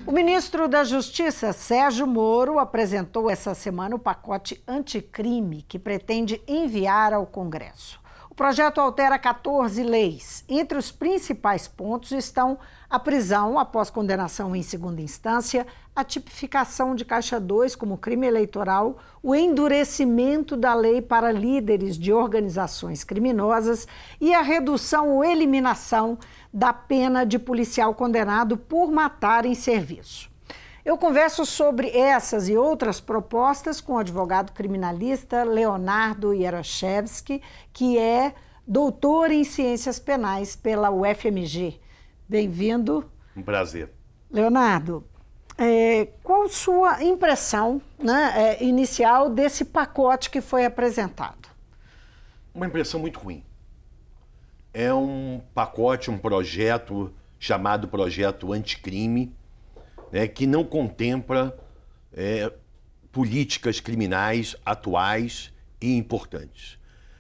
O ministro da Justiça, Sérgio Moro, apresentou essa semana o pacote anticrime que pretende enviar ao Congresso. O projeto altera 14 leis. Entre os principais pontos estão a prisão após condenação em segunda instância, a tipificação de Caixa 2 como crime eleitoral, o endurecimento da lei para líderes de organizações criminosas e a redução ou eliminação da pena de policial condenado por matar em serviço. Eu converso sobre essas e outras propostas com o advogado criminalista Leonardo Yaroshevsky, que é doutor em Ciências Penais pela UFMG. Bem-vindo. Um prazer. Leonardo, qual sua impressão, inicial desse pacote que foi apresentado? Uma impressão muito ruim. É um pacote, um projeto chamado Projeto Anticrime, que não contempla políticas criminais atuais e importantes.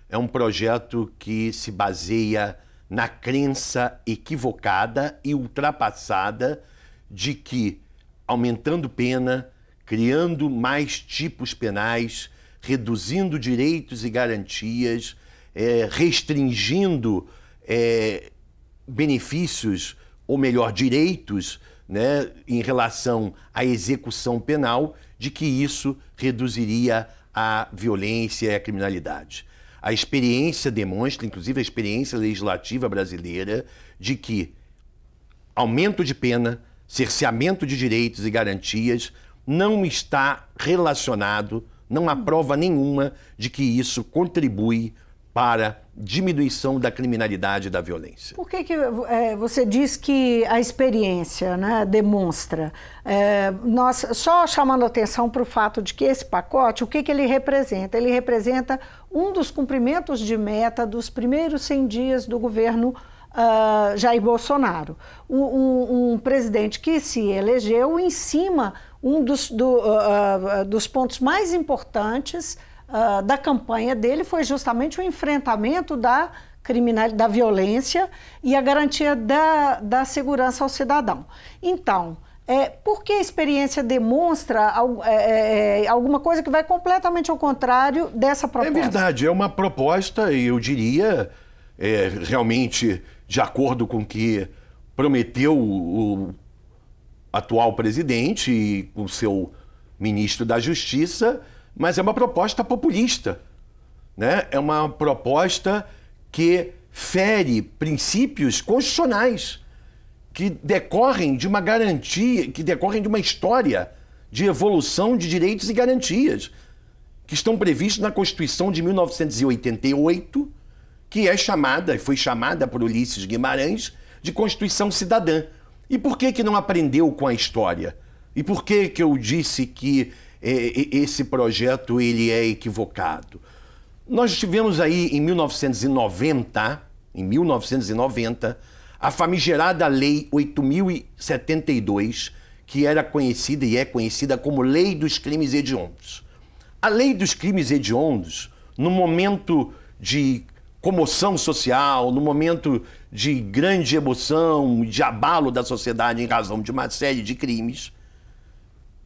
É um projeto que se baseia na crença equivocada e ultrapassada de que, aumentando pena, criando mais tipos penais, reduzindo direitos e garantias, restringindo benefícios, ou melhor, direitos, em relação à execução penal, de que isso reduziria a violência e a criminalidade. A experiência demonstra, inclusive a experiência legislativa brasileira, de que aumento de pena, cerceamento de direitos e garantias não está relacionado, não há prova nenhuma de que isso contribui para diminuição da criminalidade e da violência. Por que você diz que a experiência demonstra? Nós só chamando atenção para o fato de que esse pacote, o que ele representa? Ele representa um dos cumprimentos de meta dos primeiros 100 dias do governo Jair Bolsonaro. Um presidente que se elegeu em cima, dos pontos mais importantes da campanha dele foi justamente o enfrentamento da criminalidade, da violência e a garantia da segurança ao cidadão. Então, por que a experiência demonstra alguma coisa que vai completamente ao contrário dessa proposta? É verdade, é uma proposta, eu diria, realmente de acordo com o que prometeu o atual presidente e o seu ministro da Justiça, mas é uma proposta populista, É uma proposta que fere princípios constitucionais que decorrem de uma garantia, que decorrem de uma história de evolução de direitos e garantias que estão previstos na Constituição de 1988, que foi chamada por Ulisses Guimarães de Constituição Cidadã. E por que não aprendeu com a história? E por que eu disse que esse projeto ele é equivocado? Nós tivemos aí em 1990, a famigerada Lei 8.072, que era conhecida e é conhecida como Lei dos Crimes Hediondos. A Lei dos Crimes Hediondos, no momento de comoção social, no momento de grande emoção, de abalo da sociedade em razão de uma série de crimes,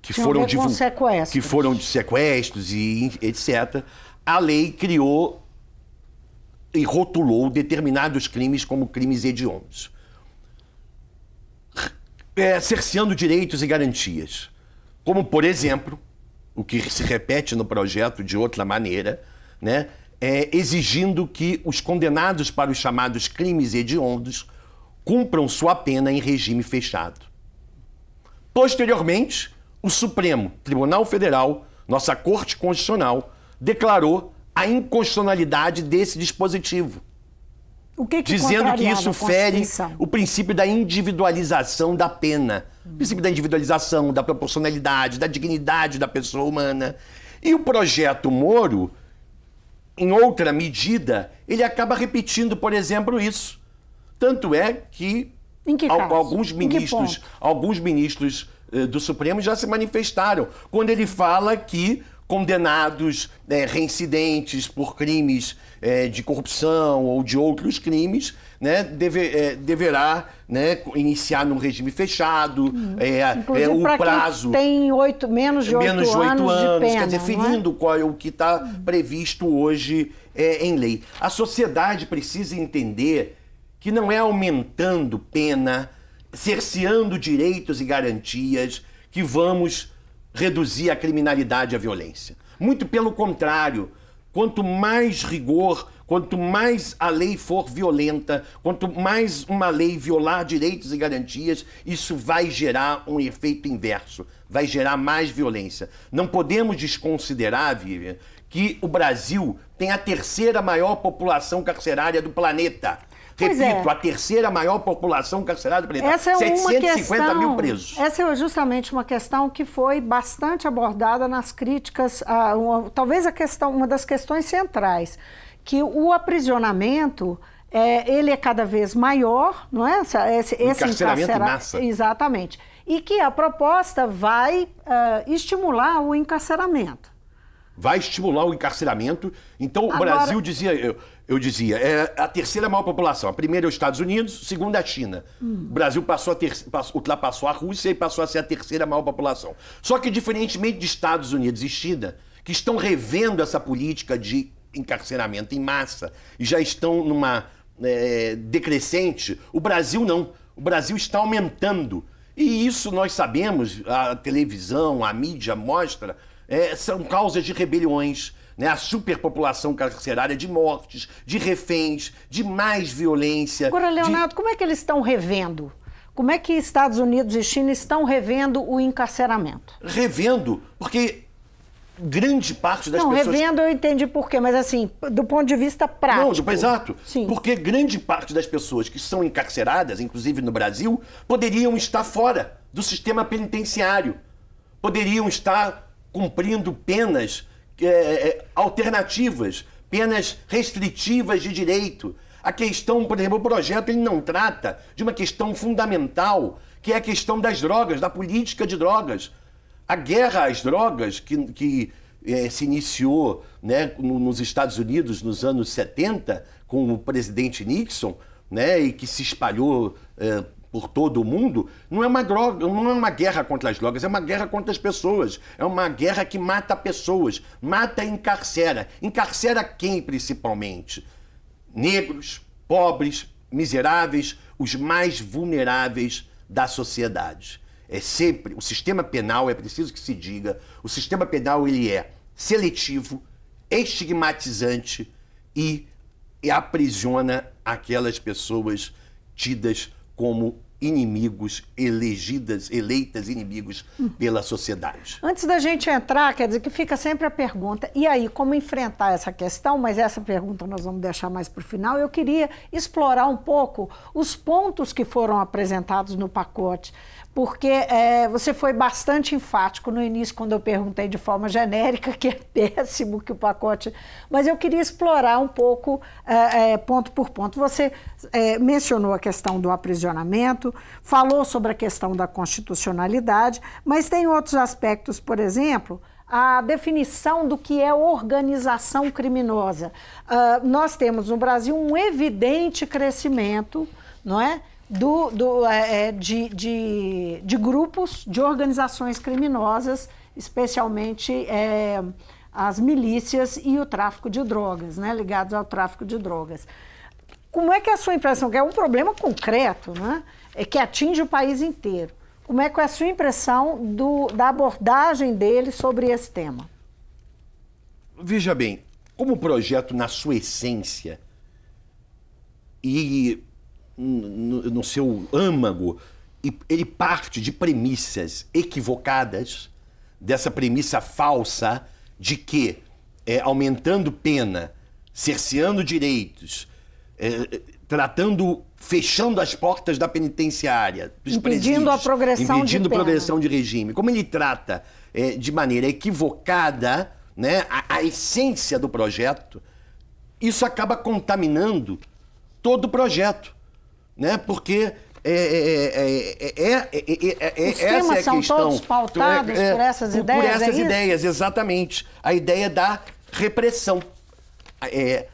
que foram de sequestros e etc., a lei criou e rotulou determinados crimes como crimes hediondos, cerceando direitos e garantias. Como, por exemplo, o que se repete no projeto de outra maneira, exigindo que os condenados para os chamados crimes hediondos cumpram sua pena em regime fechado. Posteriormente, o Supremo Tribunal Federal, nossa Corte Constitucional, declarou a inconstitucionalidade desse dispositivo, dizendo que isso fere o princípio da individualização da pena, o princípio da individualização, da proporcionalidade, da dignidade da pessoa humana. E o projeto Moro, em outra medida, ele acaba repetindo, por exemplo, isso. Tanto é que alguns ministros do Supremo já se manifestaram, quando ele fala que condenados, reincidentes por crimes de corrupção ou de outros crimes, né, deverá, né, iniciar num regime fechado, o prazo... Tem menos de 8 anos de pena, quer dizer, ferindo o que está previsto hoje em lei. A sociedade precisa entender que não é aumentando pena, cerceando direitos e garantias, que vamos reduzir a criminalidade e a violência. Muito pelo contrário, quanto mais rigor, quanto mais a lei for violenta, quanto mais uma lei violar direitos e garantias, isso vai gerar um efeito inverso, vai gerar mais violência. Não podemos desconsiderar, Vivian, que o Brasil tem a terceira maior população carcerária do planeta. Repito, a terceira maior população carcerária do planeta. Essa é 750 mil presos. Essa é justamente uma questão que foi bastante abordada nas críticas, talvez uma das questões centrais, que o aprisionamento, ele é cada vez maior, não é? Esse encarceramento em massa. Exatamente. E que a proposta vai estimular o encarceramento. Vai estimular o encarceramento. Então, o Brasil dizia... Eu dizia, é a terceira maior população. A primeira é os Estados Unidos, a segunda é a China. O Brasil ultrapassou a Rússia e passou a ser a terceira maior população. Só que, diferentemente de Estados Unidos e China, que estão revendo essa política de encarceramento em massa e já estão numa decrescente, o Brasil não. O Brasil está aumentando. E isso nós sabemos, a televisão, a mídia mostra, são causas de rebeliões, né? A superpopulação carcerária, de mortes, de reféns, de mais violência. Agora, Leonardo, como é que eles estão revendo? Como é que Estados Unidos e China estão revendo o encarceramento? Revendo, porque grande parte das pessoas... Não, revendo eu entendi por quê, mas assim, do ponto de vista prático. Não, exato. Sim. Porque grande parte das pessoas que são encarceradas, inclusive no Brasil, poderiam estar fora do sistema penitenciário. Poderiam estar cumprindo penas alternativas, penas restritivas de direito. A questão, por exemplo, o projeto ele não trata de uma questão fundamental, que é a questão das drogas, da política de drogas. A guerra às drogas, que se iniciou, né, nos Estados Unidos nos anos 70, com o presidente Nixon, né, e que se espalhou por todo o mundo, não é uma guerra contra as drogas, é uma guerra contra as pessoas. É uma guerra que mata pessoas, mata e encarcera. Encarcera quem, principalmente? Negros, pobres, miseráveis, os mais vulneráveis da sociedade. É sempre, o sistema penal, é preciso que se diga, o sistema penal ele é seletivo, estigmatizante e aprisiona aquelas pessoas tidas como inimigos, eleitas inimigos pela sociedade. Antes da gente entrar, quer dizer que fica sempre a pergunta, e aí, como enfrentar essa questão? Mas essa pergunta nós vamos deixar mais para o final. Eu queria explorar um pouco os pontos que foram apresentados no pacote, porque você foi bastante enfático no início, quando eu perguntei de forma genérica, que é péssimo que o pacote... Mas eu queria explorar um pouco, ponto por ponto. Você mencionou a questão do aprisionamento, falou sobre a questão da constitucionalidade, mas tem outros aspectos, por exemplo, a definição do que é organização criminosa. Nós temos no Brasil um evidente crescimento, não é? De grupos, de organizações criminosas, especialmente as milícias e o tráfico de drogas, né, ligados ao tráfico de drogas. Como é que é a sua impressão? Que é um problema concreto, né, que atinge o país inteiro. Como é que é a sua impressão da abordagem dele sobre esse tema? Veja bem, como projeto na sua essência e no seu âmago, ele parte de premissas equivocadas, dessa premissa falsa de que, aumentando pena, cerceando direitos, fechando as portas da penitenciária, dos impedindo a progressão impedindo a progressão de regime. Como ele trata de maneira equivocada, né, a essência do projeto, isso acaba contaminando todo o projeto. Né? Porque Os temas são todos pautados por essas ideias? Por essas ideias, exatamente. A ideia da repressão.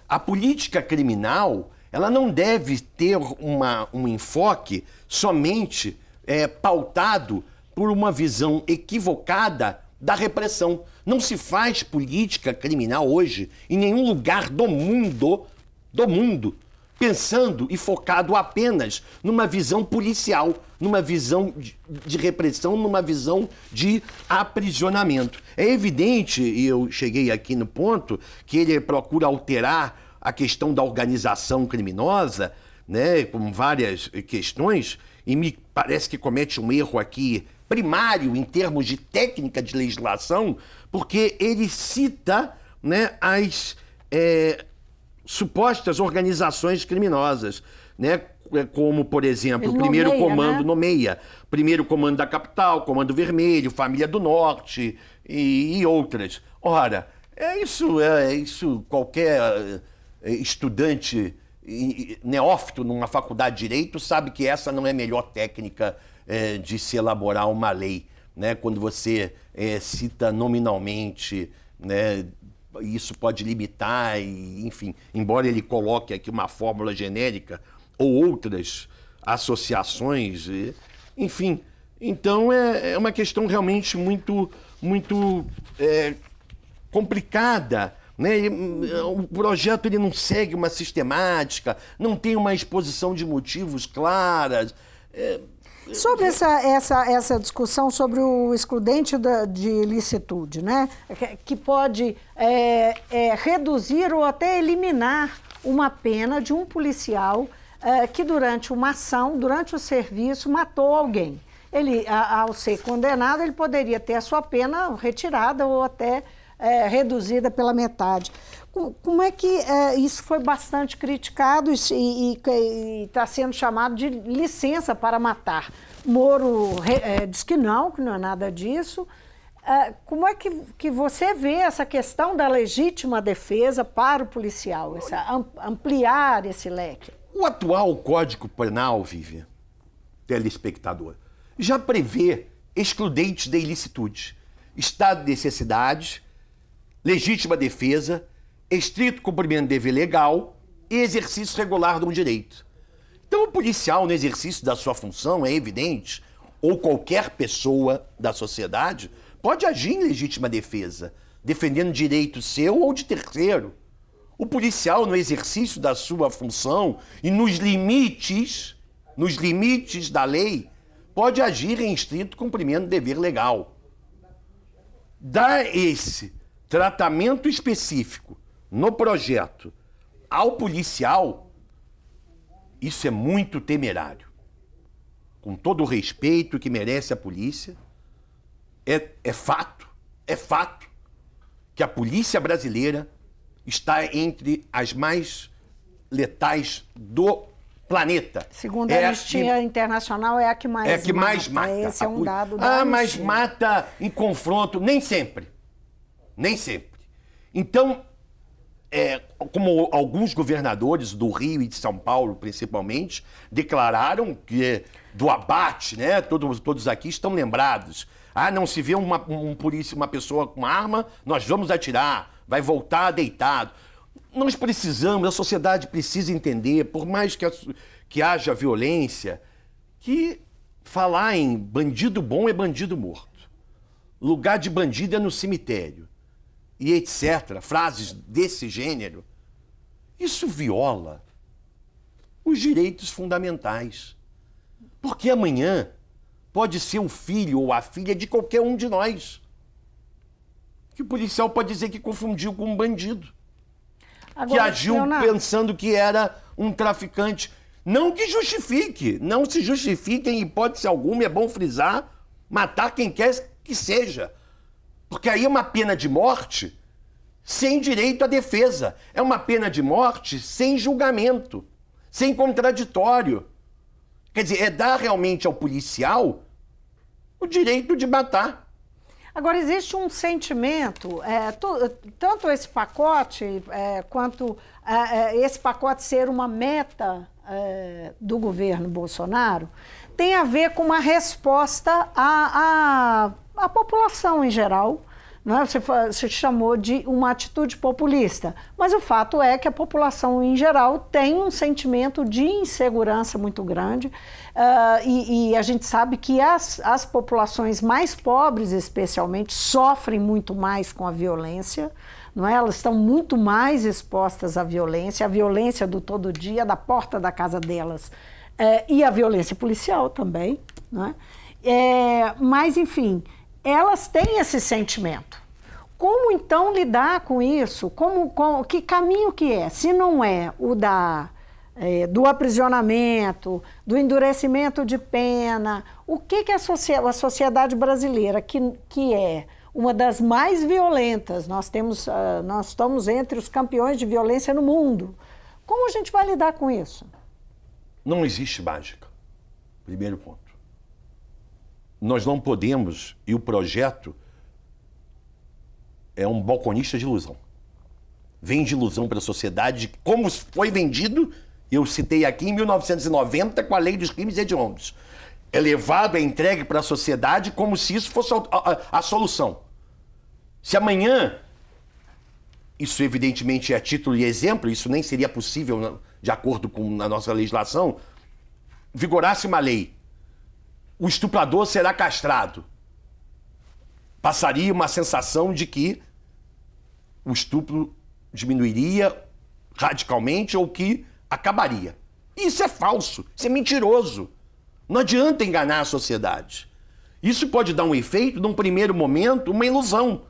A política criminal, ela não deve ter um enfoque somente pautado por uma visão equivocada da repressão. Não se faz política criminal hoje em nenhum lugar do mundo, pensando e focado apenas numa visão policial, numa visão de repressão, numa visão de aprisionamento. É evidente, e eu cheguei aqui no ponto, que ele procura alterar a questão da organização criminosa, né, com várias questões, e me parece que comete um erro aqui primário em termos de técnica de legislação, porque ele cita, né, as supostas organizações criminosas, né, como, por exemplo, o primeiro comando, né? Nomeia, primeiro comando da capital, Comando Vermelho, Família do Norte e outras. Ora, isso qualquer estudante neófito numa faculdade de Direito sabe que essa não é a melhor técnica de se elaborar uma lei, né? Quando você cita nominalmente, né? Isso pode limitar, enfim, embora ele coloque aqui uma fórmula genérica ou outras associações, enfim. Então é uma questão realmente muito complicada, né? O projeto ele não segue uma sistemática, não tem uma exposição de motivos claras. Sobre essa discussão sobre o excludente de ilicitude, né? Que pode reduzir ou até eliminar uma pena de um policial que durante uma ação, durante o serviço, matou alguém. Ele, ao ser condenado, ele poderia ter a sua pena retirada ou até reduzida pela metade. Como é que isso foi bastante criticado e está sendo chamado de licença para matar? Moro diz que não é nada disso. Como é que você vê essa questão da legítima defesa para o policial, ampliar esse leque? O atual Código Penal, Vivian, telespectador, já prevê excludentes da ilicitude, estado de necessidade, legítima defesa, estrito cumprimento do dever legal e exercício regular de um direito. Então, o policial, no exercício da sua função, é evidente, ou qualquer pessoa da sociedade, pode agir em legítima defesa, defendendo direito seu ou de terceiro. O policial, no exercício da sua função e nos limites da lei, pode agir em estrito cumprimento do dever legal. Dar esse tratamento específico no projeto ao policial, isso é muito temerário. Com todo o respeito que merece a polícia, é fato que a polícia brasileira está entre as mais letais do planeta. Segundo a Anistia Internacional, é a que mais mata. É a que mais mata. Esse é um dado da Anistia. Mas mata em confronto, nem sempre. Nem sempre. Então, como alguns governadores do Rio e de São Paulo, principalmente, declararam que do abate, né? Todos aqui estão lembrados. Não se vê uma pessoa com arma, nós vamos atirar, vai voltar deitado. Nós precisamos, a sociedade precisa entender, por mais que haja violência, que falar em bandido bom é bandido morto. Lugar de bandido é no cemitério. E etc., frases desse gênero, isso viola os direitos fundamentais. Porque amanhã pode ser o filho ou a filha de qualquer um de nós. Que o policial pode dizer que confundiu com um bandido. Agora, que agiu pensando que era um traficante. Não que justifique, não se justifique em hipótese alguma, é bom frisar, matar quem quer que seja. Porque aí é uma pena de morte sem direito à defesa. É uma pena de morte sem julgamento, sem contraditório. Quer dizer, é dar realmente ao policial o direito de matar. Agora, existe um sentimento, tanto esse pacote quanto esse pacote ser uma meta do governo Bolsonaro tem a ver com uma resposta à população em geral. Não é? Você chamou de uma atitude populista, mas o fato é que a população em geral tem um sentimento de insegurança muito grande, e a gente sabe que as populações mais pobres, especialmente, sofrem muito mais com a violência, não é? Elas estão muito mais expostas à violência, a violência do todo dia, da porta da casa delas, e a violência policial também, não é? Mas, enfim, elas têm esse sentimento. Como então lidar com isso? Que caminho que é? Se não é o do aprisionamento, do endurecimento de pena, o que a sociedade brasileira, que é uma das mais violentas, nós estamos entre os campeões de violência no mundo, como a gente vai lidar com isso? Não existe mágica, primeiro ponto. Nós não podemos, e o projeto é um balconista de ilusão. Vende ilusão para a sociedade, como foi vendido, eu citei aqui em 1990, com a Lei dos Crimes Hediondos. É levado, é entregue para a sociedade como se isso fosse a solução. Se amanhã, isso evidentemente é título e exemplo, isso nem seria possível de acordo com a nossa legislação, vigorasse uma lei, o estuprador será castrado. Passaria uma sensação de que o estupro diminuiria radicalmente ou que acabaria. Isso é falso, isso é mentiroso. Não adianta enganar a sociedade. Isso pode dar um efeito, num primeiro momento, uma ilusão.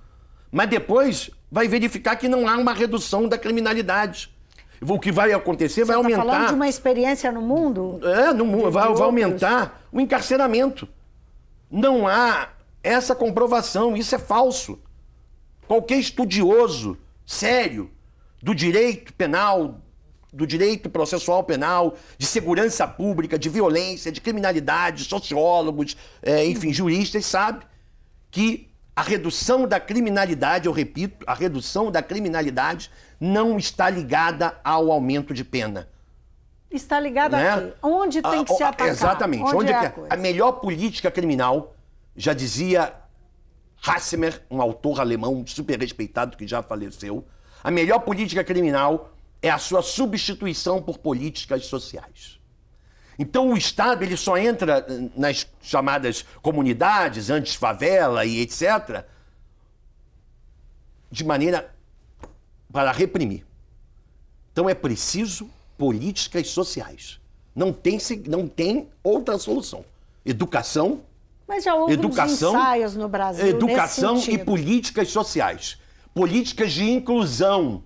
Mas depois vai verificar que não há uma redução da criminalidade. O que vai acontecer vai aumentar... Você está falando de uma experiência no mundo? No mundo. Vai aumentar o encarceramento. Não há essa comprovação, isso é falso. Qualquer estudioso sério do direito penal, do direito processual penal, de segurança pública, de violência, de criminalidade, sociólogos, enfim, juristas, sabe que a redução da criminalidade, eu repito, a redução da criminalidade não está ligada ao aumento de pena. Está ligada a quê? Onde tem que se atacar? Exatamente. Onde a melhor política criminal, já dizia Hassemer, um autor alemão super respeitado que já faleceu, a melhor política criminal é a sua substituição por políticas sociais. Então o Estado ele só entra nas chamadas comunidades, antes favela e etc., de maneira para reprimir. Então é preciso políticas sociais. Não tem outra solução. Educação. Mas já houve ensaios no Brasil educação nesse sentido. E políticas sociais. Políticas de inclusão.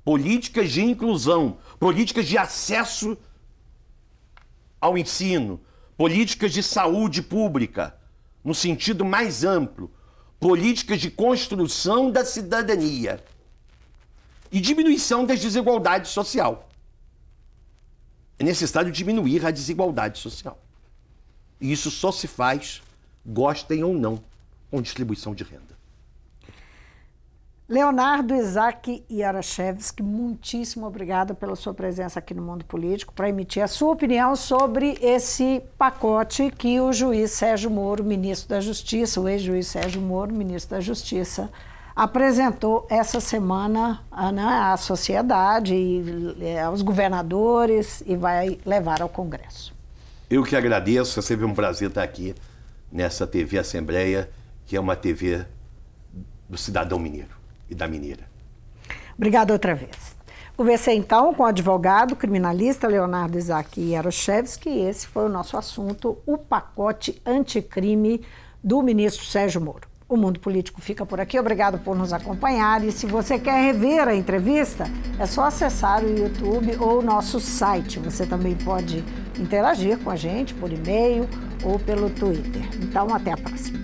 Políticas de inclusão. Políticas de acesso ao ensino. Políticas de saúde pública, no sentido mais amplo. Políticas de construção da cidadania. E diminuição das desigualdades social. É necessário diminuir a desigualdade social. E isso só se faz, gostem ou não, com distribuição de renda. Leonardo Isaac Yarashevsky, muitíssimo obrigada pela sua presença aqui no Mundo Político para emitir a sua opinião sobre esse pacote que o juiz Sérgio Moro, ministro da Justiça, o ex-juiz Sérgio Moro, ministro da Justiça, apresentou essa semana à sociedade, aos governadores e vai levar ao Congresso. Eu que agradeço, é sempre um prazer estar aqui nessa TV Assembleia, que é uma TV do cidadão mineiro e da mineira. Obrigada outra vez. Conversei então com o advogado criminalista Leonardo Isaac Yarashevsky e esse foi o nosso assunto, o pacote anticrime do ministro Sérgio Moro. O Mundo Político fica por aqui, obrigado por nos acompanhar e se você quer rever a entrevista, é só acessar o YouTube ou o nosso site. Você também pode interagir com a gente por e-mail ou pelo Twitter. Então, até a próxima.